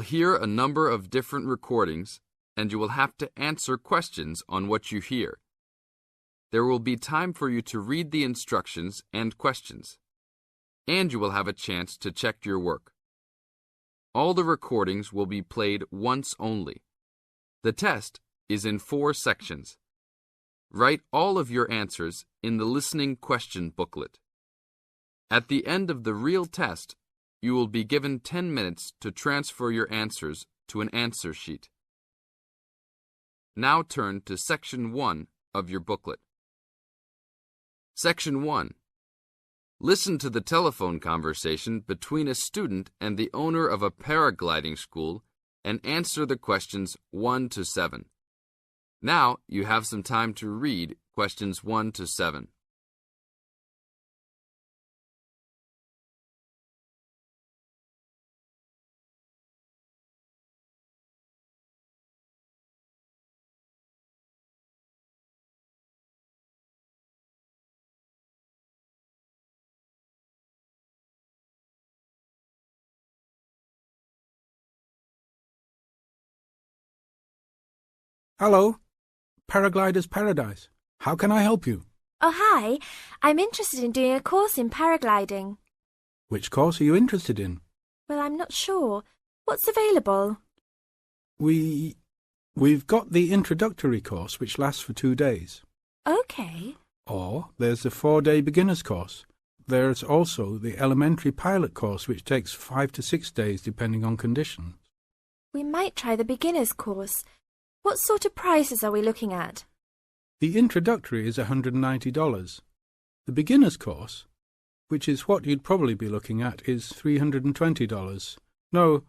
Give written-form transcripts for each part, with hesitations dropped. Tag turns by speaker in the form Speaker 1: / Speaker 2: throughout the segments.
Speaker 1: hear a number of different recordings, and you will have to answer questions on what you hear. There will be time for you to read the instructions and questions, and you will have a chance to check your work. All the recordings will be played once only. The test is in 4 sections. Write all of your answers in the listening question booklet. At the end of the real test, you will be given 10 minutes to transfer your answers to an answer sheet. Now turn to Section 1 of your booklet. Section 1. Listen to the telephone conversation between a student and the owner of a paragliding school and answer the questions 1 to 7. Now you have some time to read questions 1 to 7.
Speaker 2: Hello, Paraglider's Paradise. How can I help you?
Speaker 3: Oh, hi. I'm interested in doing a course in paragliding.
Speaker 2: Which course are you interested in?
Speaker 3: Well, I'm not sure. What's available?
Speaker 2: We've got the introductory course, which lasts for 2 days.
Speaker 3: Okay.
Speaker 2: Or there's the 4-day beginner's course. There's also the elementary pilot course, which takes 5 to 6 days, depending on conditions.
Speaker 3: We might try the beginner's course. What sort of prices are we looking at?
Speaker 2: The introductory is $190. The beginner's course, which is what you'd probably be looking at, is $320. No,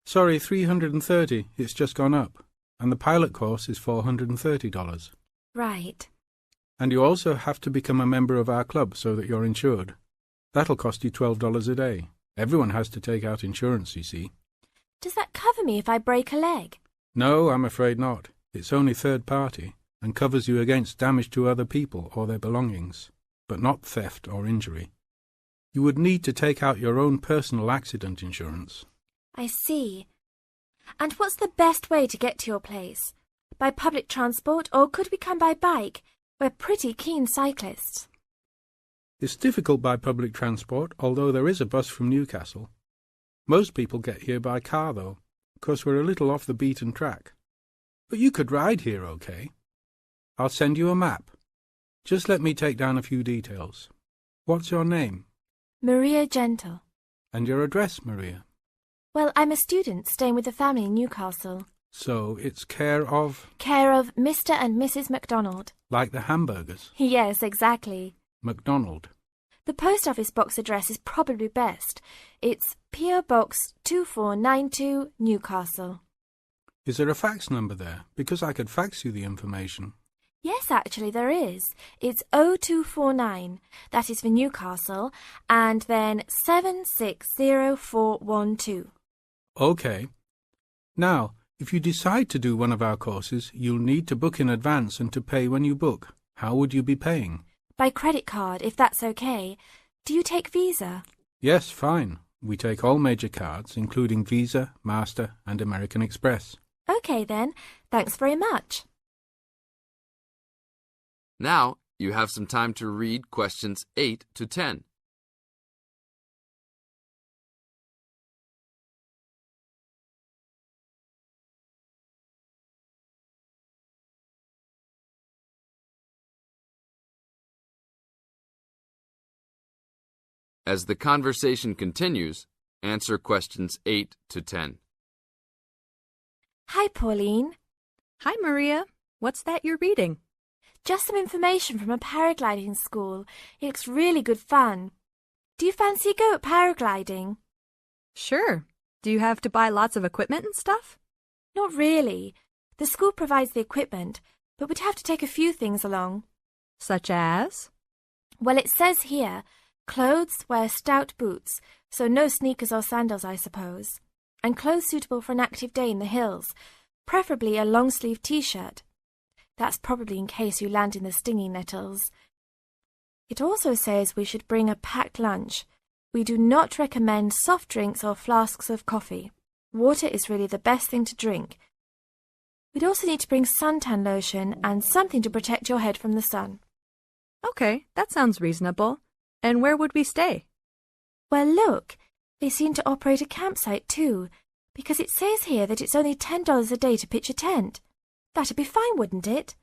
Speaker 2: sorry, $330. It's just gone up. And the pilot course is $430.
Speaker 3: Right.
Speaker 2: And you also have to become a member of our club so that you're insured. That'll cost you $12 a day. Everyone has to take out insurance, you see.
Speaker 3: Does that cover me if I break a leg?
Speaker 2: No, I'm afraid not. It's only third party and covers you against damage to other people or their belongings, but not theft or injury. You would need to take out your own personal accident insurance.
Speaker 3: I see. And what's the best way to get to your place? By public transport, or could we come by bike? We're pretty keen cyclists.
Speaker 2: It's difficult by public transport, although there is a bus from Newcastle. Most people get here by car, though, because we're a little off the beaten track. But you could ride here, okay? I'll send you a map. Just let me take down a few details. What's your name?
Speaker 3: Maria Gentle.
Speaker 2: And your address, Maria?
Speaker 3: Well, I'm a student staying with a family in Newcastle.
Speaker 2: So it's care of...
Speaker 3: Care of Mr. and Mrs. MacDonald.
Speaker 2: Like the hamburgers?
Speaker 3: Yes, exactly.
Speaker 2: MacDonald.
Speaker 3: The post office box address is probably best. It's P.O. Box 2492, Newcastle.
Speaker 2: Is there a fax number there? Because I could fax you the information.
Speaker 3: Yes, actually there is. It's 0249. That is for Newcastle. And then 760412.
Speaker 2: Okay. Now, if you decide to do one of our courses, you'll need to book in advance and to pay when you book. How would you be paying?
Speaker 3: By credit card, if that's okay. Do you take Visa?
Speaker 2: Yes, fine. We take all major cards, including Visa, Master, and American Express.
Speaker 3: Okay then. Thanks very much.
Speaker 1: Now you have some time to read questions 8 to 10. As the conversation continues, answer questions 8 to 10.
Speaker 3: Hi, Pauline.
Speaker 4: Hi, Maria. What's that you're reading?
Speaker 3: Just some information from a paragliding school. It looks really good fun. Do you fancy a go at paragliding?
Speaker 4: Sure. Do you have to buy lots of equipment and stuff?
Speaker 3: Not really. The school provides the equipment, but we'd have to take a few things along.
Speaker 4: Such as?
Speaker 3: Well, it says here, clothes wear stout boots, so no sneakers or sandals, I suppose. And clothes suitable for an active day in the hills, preferably a long-sleeved t-shirt. That's probably in case you land in the stinging nettles. It also says we should bring a packed lunch. We do not recommend soft drinks or flasks of coffee. Water is really the best thing to drink. We'd also need to bring suntan lotion and something to protect your head from the sun.
Speaker 4: Okay, that sounds reasonable. And where would we stay?
Speaker 3: Well, look, they seem to operate a campsite too, because it says here that it's only $10 a day to pitch a tent. That'd be fine, wouldn't it?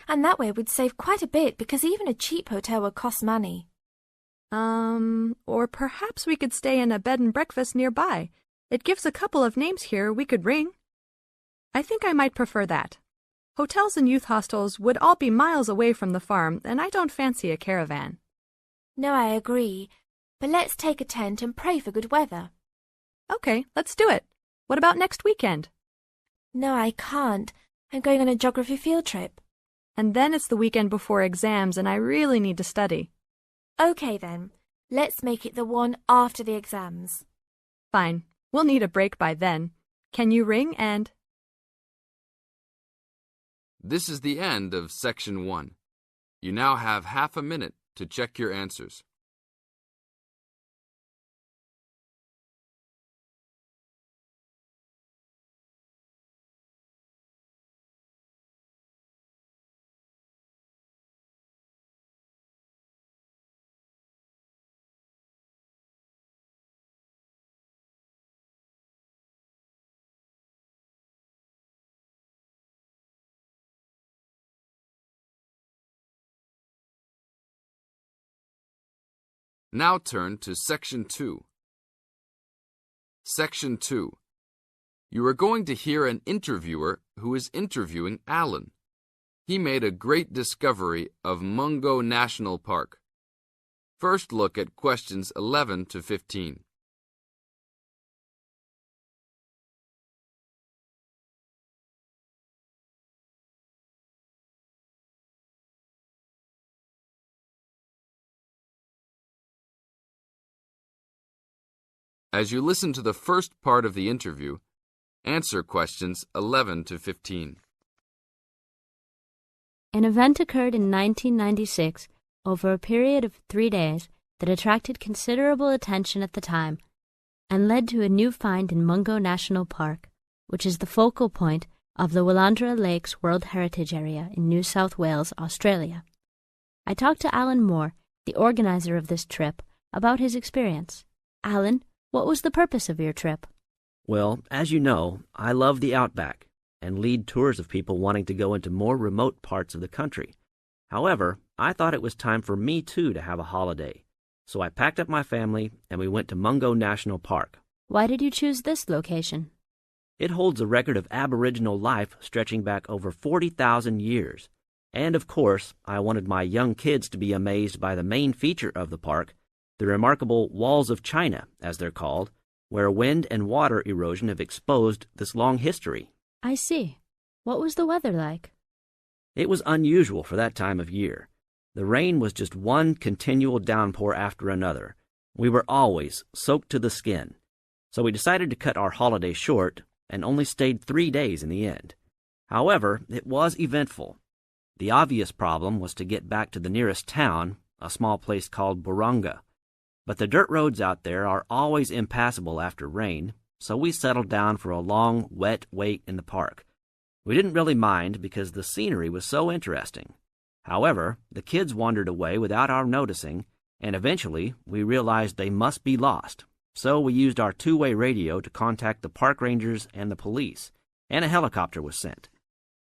Speaker 3: And that way we'd save quite a bit because even a cheap hotel will cost money.
Speaker 4: Or perhaps we could stay in a bed and breakfast nearby. It gives a couple of names here we could ring. I think I might prefer that. Hotels and youth hostels would all be miles away from the farm, and I don't fancy a caravan.
Speaker 3: No, I agree. But let's take a tent and pray for good weather.
Speaker 4: Okay, let's do it. What about next weekend?
Speaker 3: No, I can't. I'm going on a geography field trip.
Speaker 4: And then it's the weekend before exams, and I really need to study.
Speaker 3: Okay then, let's make it the one after the exams.
Speaker 4: Fine. We'll need a break by then. Can you ring and...
Speaker 1: This is the end of Section 1. You now have half a minute to check your answers. Now turn to Section 2. Section 2. You are going to hear an interviewer who is interviewing Alan. He made a great discovery of Mungo National Park. First look at questions 11 to 15. As you listen to the first part of the interview, answer questions 11 to 15.
Speaker 5: An event occurred in 1996 over a period of 3 days that attracted considerable attention at the time and led to a new find in Mungo National Park, which is the focal point of the Willandra Lakes World Heritage Area in New South Wales, Australia. I talked to Alan Moore, the organizer of this trip, about his experience. Alan, what was the purpose of your trip?
Speaker 6: Well, as you know, I love the outback and lead tours of people wanting to go into more remote parts of the country. However, I thought it was time for me too to have a holiday. So I packed up my family and we went to Mungo National Park.
Speaker 5: Why did you choose this location?
Speaker 6: It holds a record of Aboriginal life stretching back over 40,000 years. And of course, I wanted my young kids to be amazed by the main feature of the park, the remarkable Walls of China, as they're called, where wind and water erosion have exposed this long history.
Speaker 5: I see. What was the weather like?
Speaker 6: It was unusual for that time of year. The rain was just one continual downpour after another. We were always soaked to the skin. So we decided to cut our holiday short and only stayed 3 days in the end. However, it was eventful. The obvious problem was to get back to the nearest town, a small place called Burunga. But the dirt roads out there are always impassable after rain, so we settled down for a long, wet wait in the park. We didn't really mind because the scenery was so interesting. However, the kids wandered away without our noticing, and eventually we realized they must be lost. So we used our two-way radio to contact the park rangers and the police, and a helicopter was sent.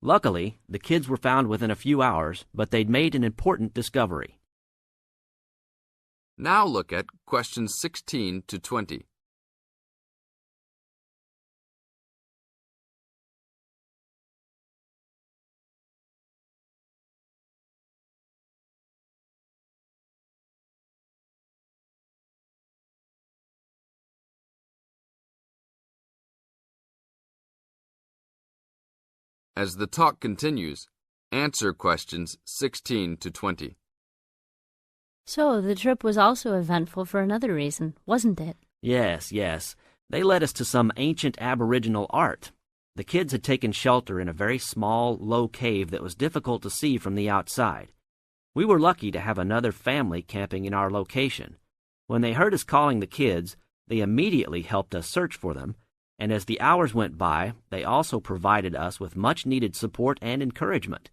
Speaker 6: Luckily, the kids were found within a few hours, but they'd made an important discovery.
Speaker 1: Now look at questions 16 to 20. As the talk continues, answer questions 16 to 20.
Speaker 5: So, the trip was also eventful for another reason, wasn't it?
Speaker 6: Yes. They led us to some ancient Aboriginal art. The kids had taken shelter in a very small, low cave that was difficult to see from the outside. We were lucky to have another family camping in our location. When they heard us calling the kids, they immediately helped us search for them, and as the hours went by, they also provided us with much-needed support and encouragement.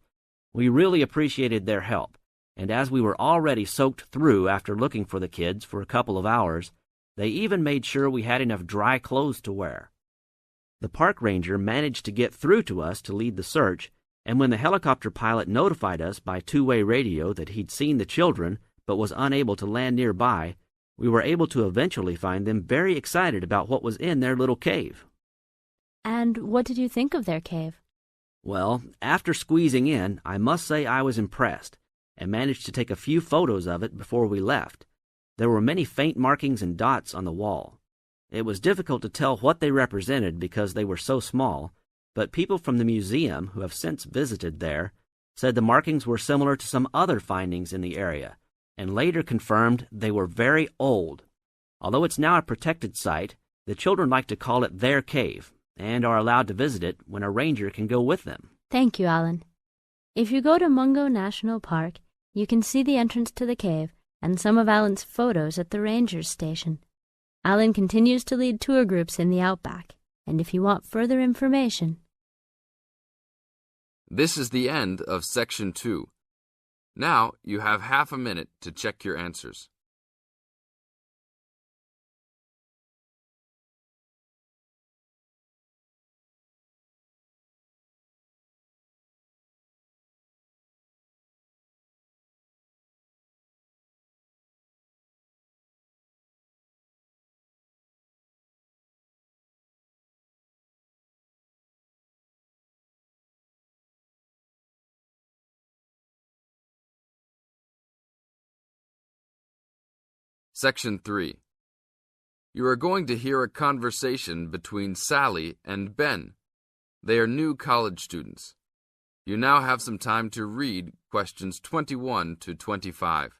Speaker 6: We really appreciated their help, and as we were already soaked through after looking for the kids for a couple of hours, they even made sure we had enough dry clothes to wear. The park ranger managed to get through to us to lead the search, and when the helicopter pilot notified us by two-way radio that he'd seen the children but was unable to land nearby, we were able to eventually find them very excited about what was in their little cave.
Speaker 5: And what did you think of their cave?
Speaker 6: Well, after squeezing in, I must say I was impressed, and managed to take a few photos of it before we left. There were many faint markings and dots on the wall. It was difficult to tell what they represented because they were so small, but people from the museum who have since visited there said the markings were similar to some other findings in the area, and later confirmed they were very old. Although it's now a protected site, the children like to call it their cave, and are allowed to visit it when a ranger can go with them.
Speaker 5: Thank you, Alan. If you go to Mungo National Park, you can see the entrance to the cave and some of Alan's photos at the ranger's station. Alan continues to lead tour groups in the outback, and if you want further information...
Speaker 1: This is the end of Section 2. Now you have half a minute to check your answers. Section 3. You are going to hear a conversation between Sally and Ben. They are new college students. You now have some time to read questions 21 to 25.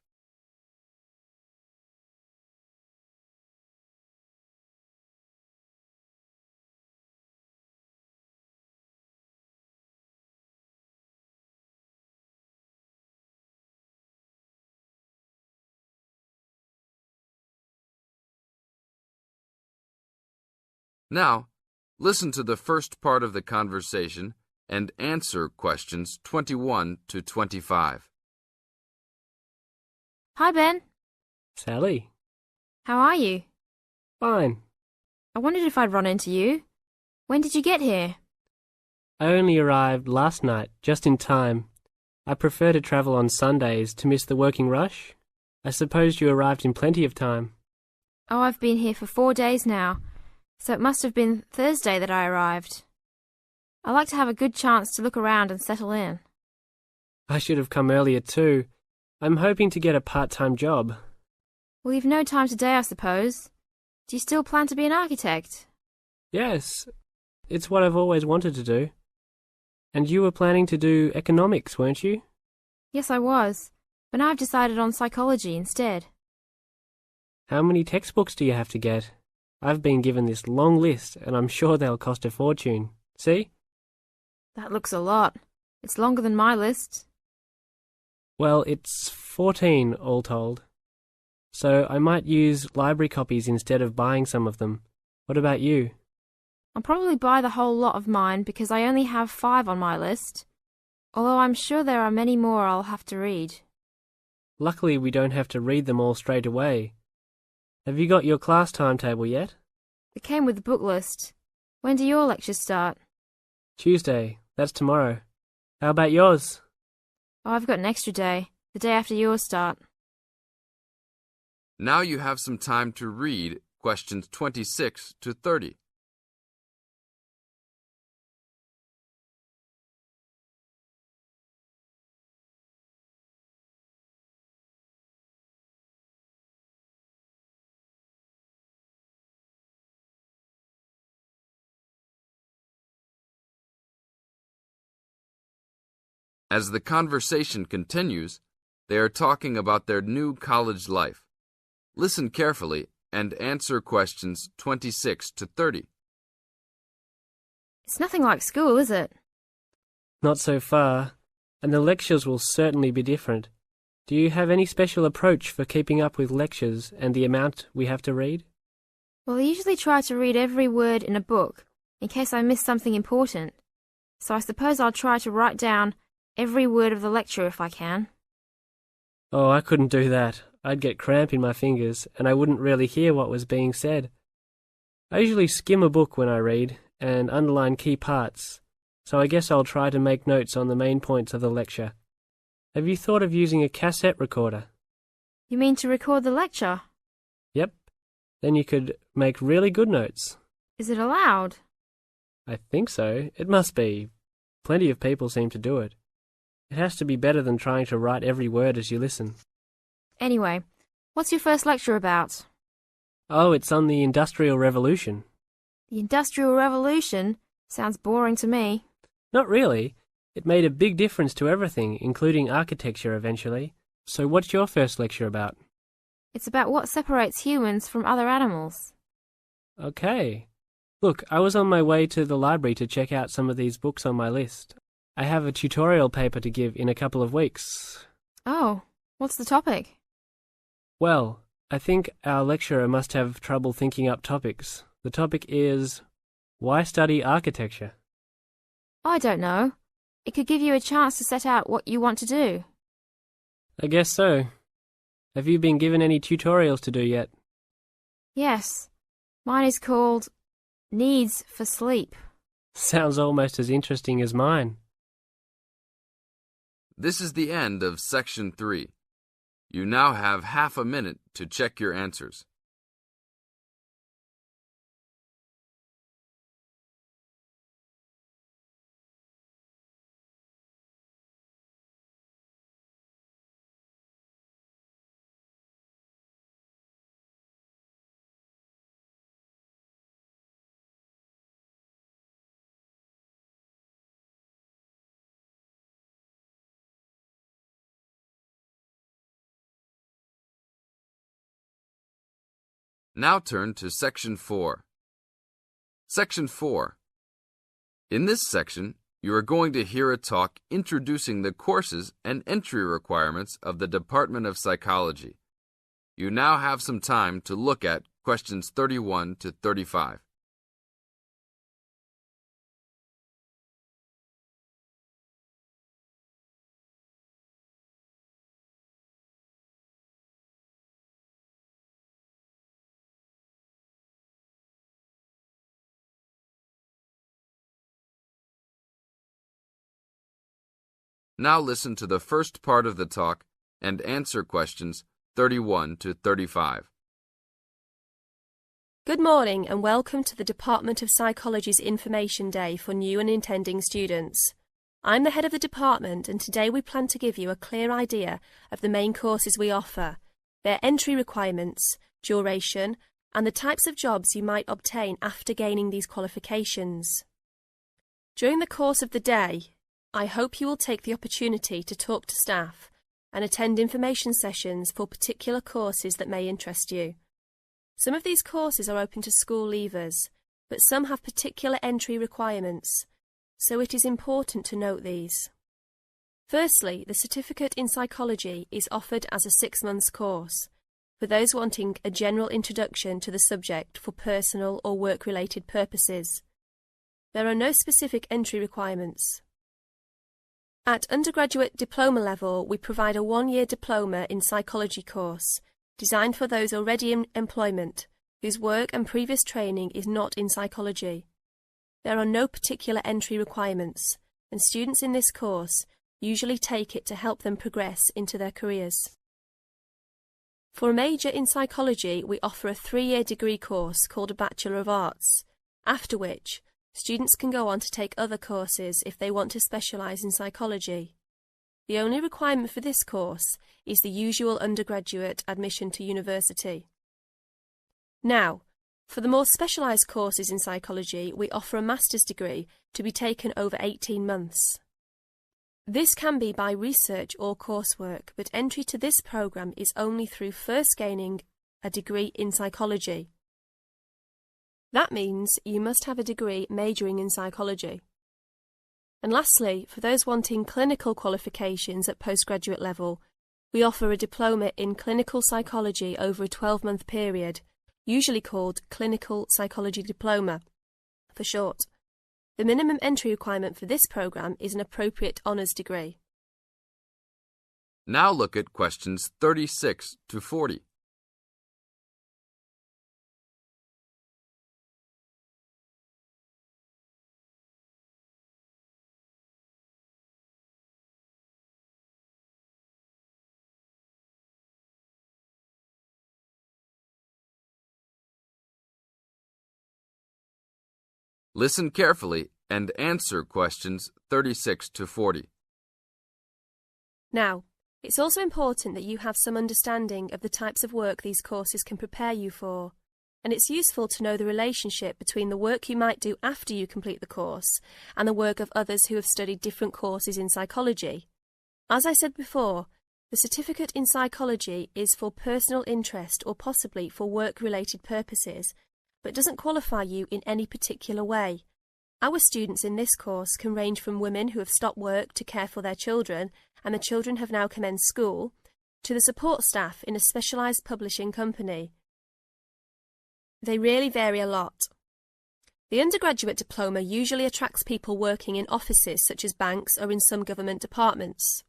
Speaker 1: Now, listen to the first part of the conversation and answer questions 21 to 25.
Speaker 3: Hi, Ben.
Speaker 7: Sally.
Speaker 3: How are you?
Speaker 7: Fine.
Speaker 3: I wondered if I'd run into you. When did you get here?
Speaker 7: I only arrived last night, just in time. I prefer to travel on Sundays to miss the working rush. I suppose you arrived in plenty of time.
Speaker 3: Oh, I've been here for 4 days now, so it must have been Thursday that I arrived. I like to have a good chance to look around and settle in.
Speaker 7: I should have come earlier too. I'm hoping to get a part-time job.
Speaker 3: Well, you've no time today, I suppose. Do you still plan to be an architect?
Speaker 7: Yes, it's what I've always wanted to do. And you were planning to do economics, weren't you?
Speaker 3: Yes, I was, but now I've decided on psychology instead.
Speaker 7: How many textbooks do you have to get? I've been given this long list, and I'm sure they'll cost a fortune. See?
Speaker 3: That looks a lot. It's longer than my list.
Speaker 7: Well, it's 14 all told. So I might use library copies instead of buying some of them. What about you?
Speaker 3: I'll probably buy the whole lot of mine because I only have 5 on my list, although I'm sure there are many more I'll have to read.
Speaker 7: Luckily, we don't have to read them all straight away. Have you got your class timetable yet?
Speaker 3: It came with the book list. When do your lectures start?
Speaker 7: Tuesday. That's tomorrow. How about yours?
Speaker 3: Oh, I've got an extra day, the day after yours start.
Speaker 1: Now you have some time to read questions 26 to 30. As the conversation continues, they are talking about their new college life. Listen carefully and answer questions 26 to 30.
Speaker 3: It's nothing like school, is it?
Speaker 7: Not so far, and the lectures will certainly be different. Do you have any special approach for keeping up with lectures and the amount we have to read?
Speaker 3: Well, I usually try to read every word in a book, in case I miss something important. So I suppose I'll try to write down every word of the lecture if I can.
Speaker 7: Oh, I couldn't do that. I'd get cramp in my fingers, and I wouldn't really hear what was being said. I usually skim a book when I read, and underline key parts, so I guess I'll try to make notes on the main points of the lecture. Have you thought of using a cassette recorder?
Speaker 3: You mean to record the lecture?
Speaker 7: Yep. Then you could make really good notes.
Speaker 3: Is it allowed?
Speaker 7: I think so. It must be. Plenty of people seem to do it. It has to be better than trying to write every word as you listen.
Speaker 3: Anyway, what's your first lecture about?
Speaker 7: Oh, it's on the Industrial Revolution.
Speaker 3: The Industrial Revolution? Sounds boring to me.
Speaker 7: Not really. It made a big difference to everything, including architecture eventually. So what's your first lecture about?
Speaker 3: It's about what separates humans from other animals.
Speaker 7: Okay. Look, I was on my way to the library to check out some of these books on my list. I have a tutorial paper to give in a couple of weeks.
Speaker 3: Oh, what's the topic?
Speaker 7: Well, I think our lecturer must have trouble thinking up topics. The topic is, why study architecture?
Speaker 3: I don't know. It could give you a chance to set out what you want to do.
Speaker 7: I guess so. Have you been given any tutorials to do yet?
Speaker 3: Yes. Mine is called Needs for Sleep.
Speaker 7: Sounds almost as interesting as mine.
Speaker 1: This is the end of Section 3. You now have half a minute to check your answers. Now turn to Section 4. Section 4. In this section, you are going to hear a talk introducing the courses and entry requirements of the Department of Psychology. You now have some time to look at questions 31 to 35. Now listen to the first part of the talk and answer questions 31 to 35.
Speaker 8: Good morning and welcome to the Department of Psychology's Information Day for new and intending students. I'm the head of the department and today we plan to give you a clear idea of the main courses we offer, their entry requirements, duration, and the types of jobs you might obtain after gaining these qualifications. During the course of the day, I hope you will take the opportunity to talk to staff and attend information sessions for particular courses that may interest you. Some of these courses are open to school leavers, but some have particular entry requirements, so it is important to note these. Firstly, the Certificate in Psychology is offered as a 6-month course for those wanting a general introduction to the subject for personal or work-related purposes. There are no specific entry requirements. At undergraduate diploma level, we provide a 1-year diploma in psychology course, designed for those already in employment, whose work and previous training is not in psychology. There are no particular entry requirements, and students in this course usually take it to help them progress into their careers. For a major in psychology, we offer a 3-year degree course called a Bachelor of Arts, after which students can go on to take other courses if they want to specialise in psychology. The only requirement for this course is the usual undergraduate admission to university. Now, for the more specialised courses in psychology, we offer a master's degree to be taken over 18 months. This can be by research or coursework, but entry to this programme is only through first gaining a degree in psychology. That means you must have a degree majoring in psychology. And lastly, for those wanting clinical qualifications at postgraduate level, we offer a diploma in clinical psychology over a 12-month period, usually called Clinical Psychology Diploma, for short. The minimum entry requirement for this program is an appropriate honours degree.
Speaker 1: Now look at questions 36 to 40. Listen carefully and answer questions 36 to 40.
Speaker 8: Now, it's also important that you have some understanding of the types of work these courses can prepare you for, and it's useful to know the relationship between the work you might do after you complete the course and the work of others who have studied different courses in psychology. As I said before, the certificate in psychology is for personal interest or possibly for work-related purposes, but doesn't qualify you in any particular way. Our students in this course can range from women who have stopped work to care for their children, and the children have now commenced school, to the support staff in a specialised publishing company. They really vary a lot. The undergraduate diploma usually attracts people working in offices such as banks or in some government departments.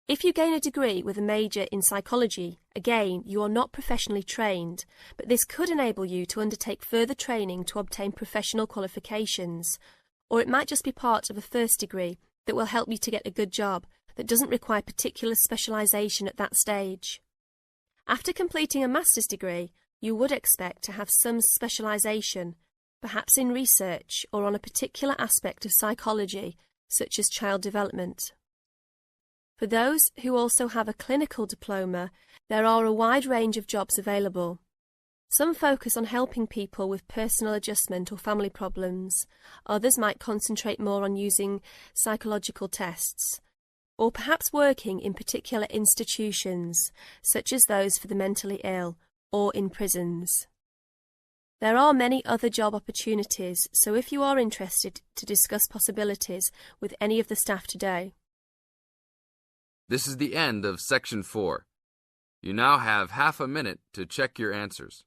Speaker 8: If you gain a degree with a major in psychology, again, you are not professionally trained, but this could enable you to undertake further training to obtain professional qualifications, or it might just be part of a first degree that will help you to get a good job that doesn't require particular specialisation at that stage. After completing a master's degree, you would expect to have some specialisation, perhaps in research or on a particular aspect of psychology, such as child development. For those who also have a clinical diploma, there are a wide range of jobs available. Some focus on helping people with personal adjustment or family problems. Others might concentrate more on using psychological tests, or perhaps working in particular institutions, such as those for the mentally ill, or in prisons. There are many other job opportunities, so if you are interested to discuss possibilities with any of the staff today.
Speaker 1: This is the end of Section 4. You now have half a minute to check your answers.